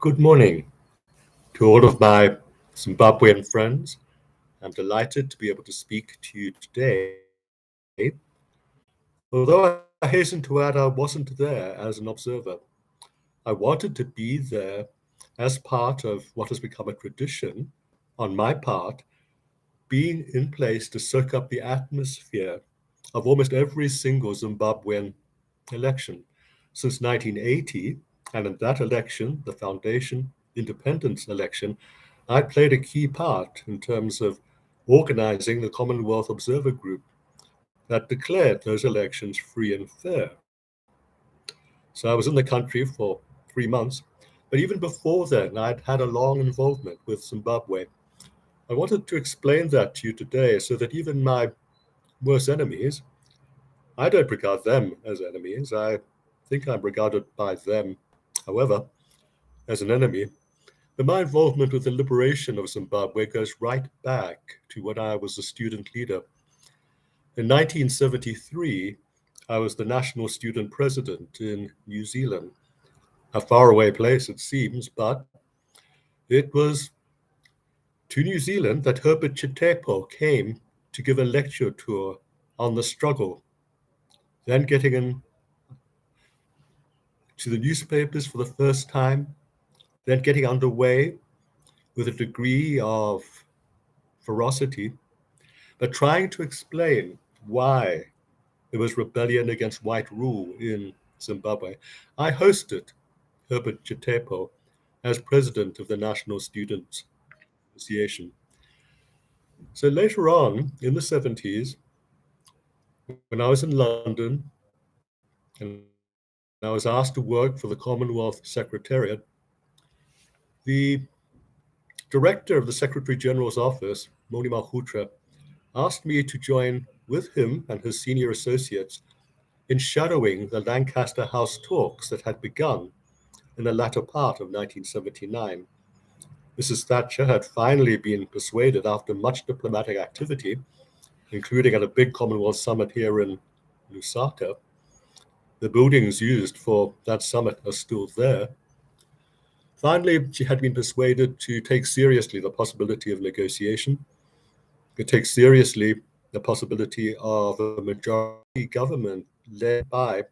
Good morning to all of my Zimbabwean friends. I'm delighted to be able to speak to you today. Although I hasten to add I wasn't there as an observer. I wanted to be there as part of what has become a tradition on my part, being in place to soak up the atmosphere of almost every single Zimbabwean election since 1980. And in that election, the foundation independence election, I played a key part in terms of organizing the Commonwealth Observer Group that declared those elections free and fair. So I was in the country for 3 months, but even before then, I'd had a long involvement with Zimbabwe. I wanted to explain that to you today so that even my worst enemies, I don't regard them as enemies. I think I'm regarded by them, however, as an enemy. But my involvement with the liberation of Zimbabwe goes right back to when I was a student leader. In 1973, I was the national student president in New Zealand, a faraway place it seems, but it was to New Zealand that Herbert Chitepo came to give a lecture tour on the struggle, then getting into the newspapers for the first time, then getting underway with a degree of ferocity, but trying to explain why there was rebellion against white rule in Zimbabwe. I hosted Herbert Chitepo as president of the National Students Association. So later on in the 70s, when I was in London and I was asked to work for the Commonwealth Secretariat, the director of the Secretary General's office, Moni Malhotra, asked me to join with him and his senior associates in shadowing the Lancaster House talks that had begun in the latter part of 1979. Mrs. Thatcher had finally been persuaded after much diplomatic activity, including at a big Commonwealth summit here in Lusaka. The buildings used for that summit are still there. Finally, she had been persuaded to take seriously the possibility of negotiation, to take seriously the possibility of a majority government led by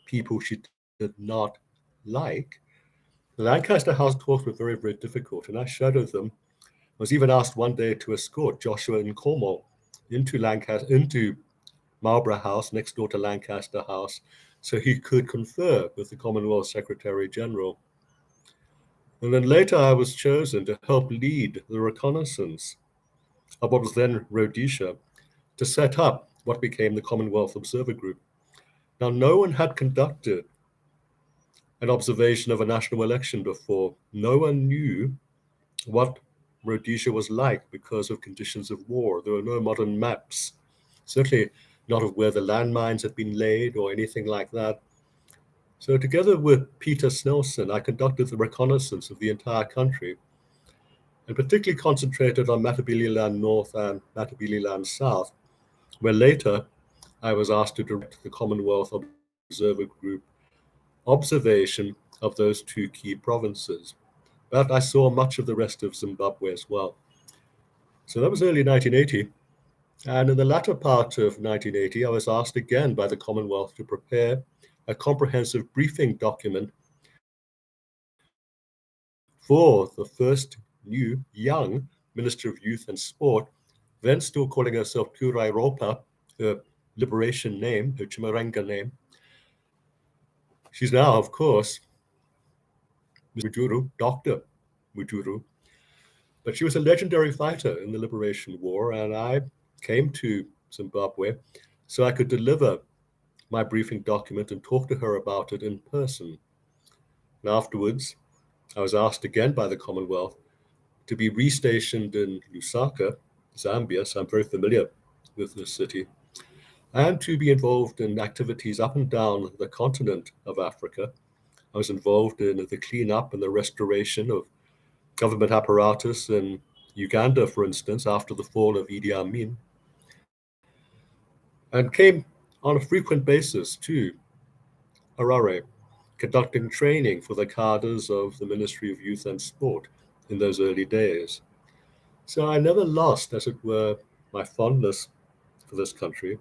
people she did not like. The Lancaster House talks were very, very difficult, and I shadowed them. I was even asked one day to escort Joshua Nkomo into Marlborough House, next door to Lancaster House, so he could confer with the Commonwealth Secretary General. And then later I was chosen to help lead the reconnaissance of what was then Rhodesia to set up what became the Commonwealth Observer Group. Now, no one had conducted an observation of a national election before. No one knew what Rhodesia was like because of conditions of war. There were no modern maps, certainly not of where the landmines had been laid or anything like that. So together with Peter Snelson, I conducted the reconnaissance of the entire country and particularly concentrated on Matabeleland North and Matabeleland South, where later I was asked to direct the Commonwealth Observer Group observation of those two key provinces. But I saw much of the rest of Zimbabwe as well. So that was early 1980. And in the latter part of 1980, I was asked again by the Commonwealth to prepare a comprehensive briefing document for the first new young Minister of Youth and Sport, then still calling herself Kurai Ropa, her liberation name, her Chimarenga name. She's now, of course, Mujuru, Dr. Mujuru. But she was a legendary fighter in the Liberation War, and I came to Zimbabwe so I could deliver my briefing document and talk to her about it in person. And afterwards, I was asked again by the Commonwealth to be restationed in Lusaka, Zambia, so I'm very familiar with this city, and to be involved in activities up and down the continent of Africa. I was involved in the cleanup and the restoration of government apparatus in Uganda, for instance, after the fall of Idi Amin, and came on a frequent basis to Harare, conducting training for the cadres of the Ministry of Youth and Sport in those early days. So I never lost, as it were, my fondness for this country.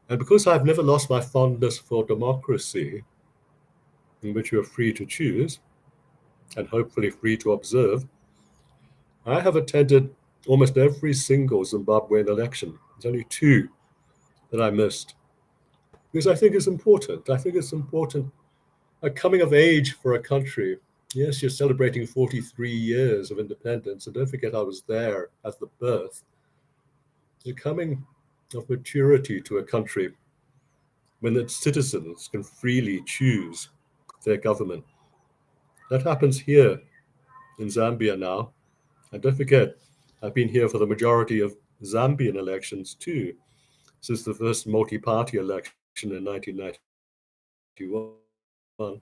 And because I've never lost my fondness for democracy, in which you're free to choose and hopefully free to observe, I have attended almost every single Zimbabwean election. There's only two that I missed, because I think it's important. I think it's important, a coming of age for a country. Yes, you're celebrating 43 years of independence, and don't forget I was there at the birth. The coming of maturity to a country when its citizens can freely choose their government. That happens here in Zambia now. And don't forget, I've been here for the majority of Zambian elections too, since the first multi-party election in 1991.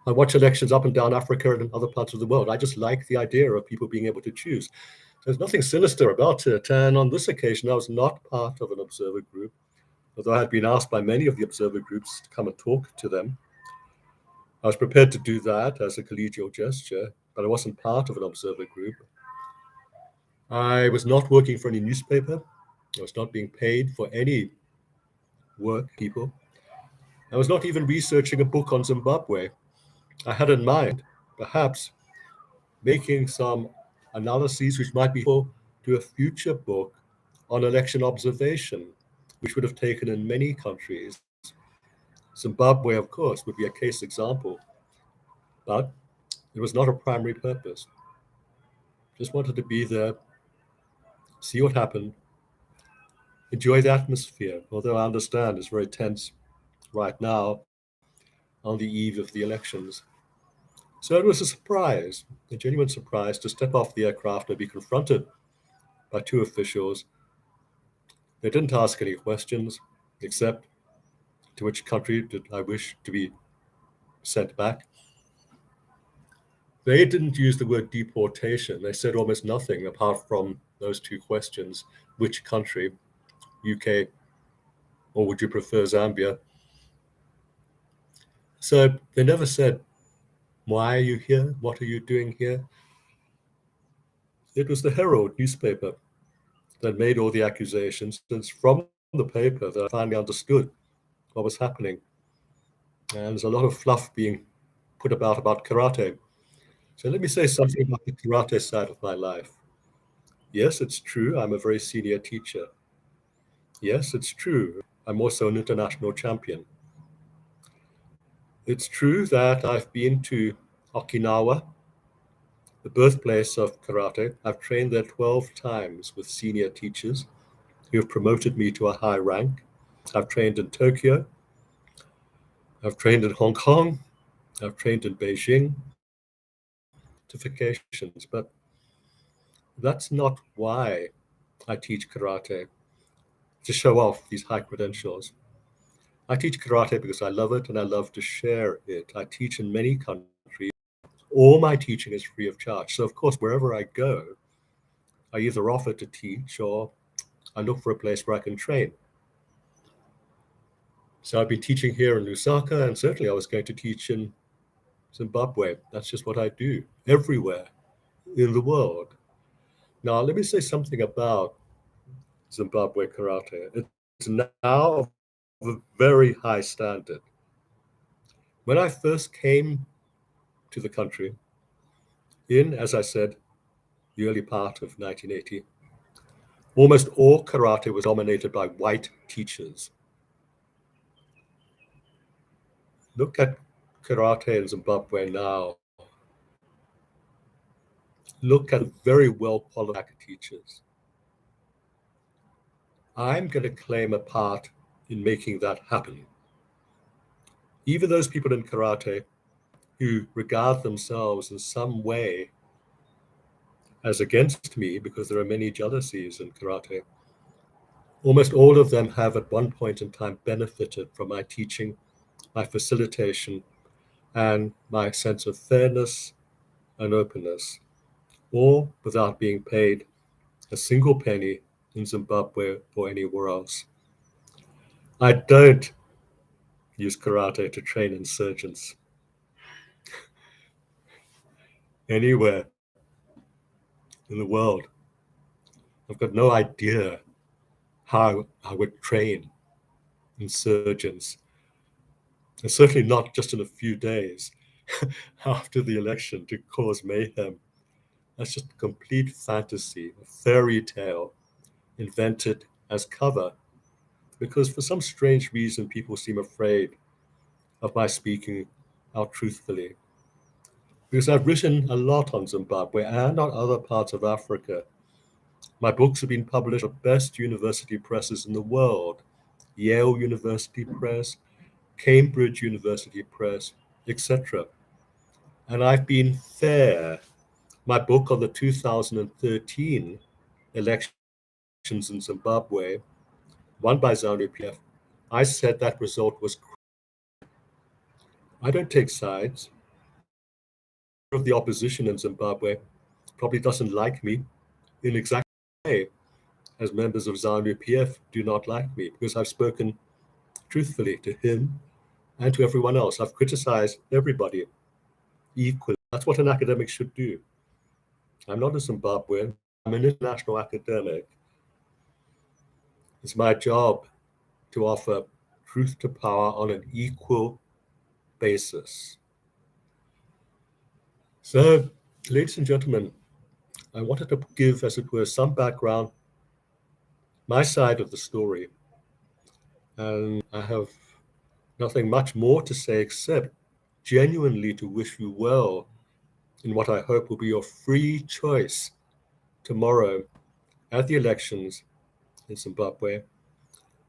I watch elections up and down Africa and other parts of the world. I just like the idea of people being able to choose. There's nothing sinister about it. And on this occasion, I was not part of an observer group, although I had been asked by many of the observer groups to come and talk to them. I was prepared to do that as a collegial gesture, but I wasn't part of an observer group. I was not working for any newspaper. I was not being paid for any work, people. I was not even researching a book on Zimbabwe. I had in mind, perhaps, making some analyses which might be helpful to a future book on election observation, which would have taken in many countries. Zimbabwe, of course, would be a case example, but it was not a primary purpose. Just wanted to be there, see what happened, enjoy the atmosphere, although I understand it's very tense right now on the eve of the elections. So it was a surprise, a genuine surprise, to step off the aircraft and be confronted by two officials. They didn't ask any questions, except to which country did I wish to be sent back. They didn't use the word deportation. They said almost nothing apart from those two questions: which country, UK, or would you prefer Zambia? So they never said, why are you here? What are you doing here? It was the Herald newspaper that made all the accusations. It's from the paper that I finally understood what was happening. And there's a lot of fluff being put about karate. So let me say something about the karate side of my life. Yes, it's true, I'm a very senior teacher. Yes, it's true, I'm also an international champion. It's true that I've been to Okinawa, the birthplace of karate. I've trained there 12 times with senior teachers who have promoted me to a high rank. I've trained in Tokyo. I've trained in Hong Kong. I've trained in Beijing. Certifications, but that's not why I teach karate, to show off these high credentials. I teach karate because I love it and I love to share it. I teach in many countries. All my teaching is free of charge. So, of course, wherever I go, I either offer to teach or I look for a place where I can train. So I've been teaching here in Lusaka, and certainly I was going to teach in Zimbabwe. That's just what I do everywhere in the world. Now, let me say something about Zimbabwe karate. It's now of a very high standard. When I first came to the country in, as I said, the early part of 1980, almost all karate was dominated by white teachers. Look at karate in Zimbabwe now. Look at very well qualified teachers. I'm going to claim a part in making that happen. Even those people in karate who regard themselves in some way as against me, because there are many jealousies in karate, almost all of them have at one point in time benefited from my teaching, my facilitation, and my sense of fairness and openness, all without being paid a single penny in Zimbabwe or anywhere else. I don't use karate to train insurgents anywhere in the world. I've got no idea how I would train insurgents, and certainly not just in a few days after the election to cause mayhem. That's just a complete fantasy, a fairy tale invented as cover, because for some strange reason people seem afraid of my speaking out truthfully. Because I've written a lot on Zimbabwe and on other parts of Africa. My books have been published at the best university presses in the world: Yale University Press, Cambridge University Press, etc. And I've been fair. My book on the 2013 elections in Zimbabwe, won by ZANU-PF, I said that result was. I don't take sides. Of the opposition in Zimbabwe probably doesn't like me in exactly the way as members of ZANU-PF do not like me, because I've spoken truthfully to him and to everyone else. I've criticized everybody equally. That's what an academic should do. I'm not a Zimbabwean. I'm an international academic. It's my job to offer truth to power on an equal basis. So, ladies and gentlemen, I wanted to give, as it were, some background, my side of the story. And I have nothing much more to say except genuinely to wish you well in what I hope will be your free choice tomorrow at the elections in Zimbabwe.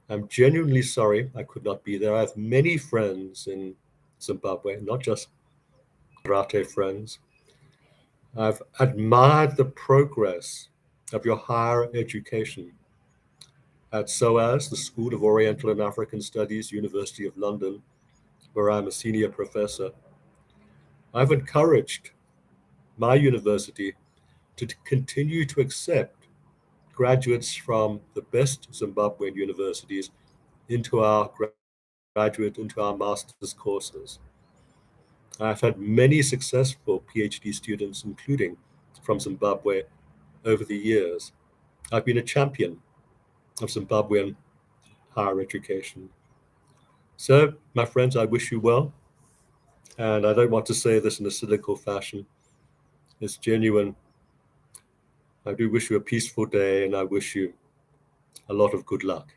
I'm genuinely sorry I could not be there. I have many friends in Zimbabwe, not just karate friends. I've admired the progress of your higher education at SOAS, the School of Oriental and African Studies, University of London, where I'm a senior professor. I've encouraged my university to continue to accept graduates from the best Zimbabwean universities into our into our master's courses. I've had many successful PhD students, including from Zimbabwe, over the years. I've been a champion of Zimbabwean higher education. So, my friends, I wish you well. And I don't want to say this in a cynical fashion. It's genuine. I do wish you a peaceful day, and I wish you a lot of good luck.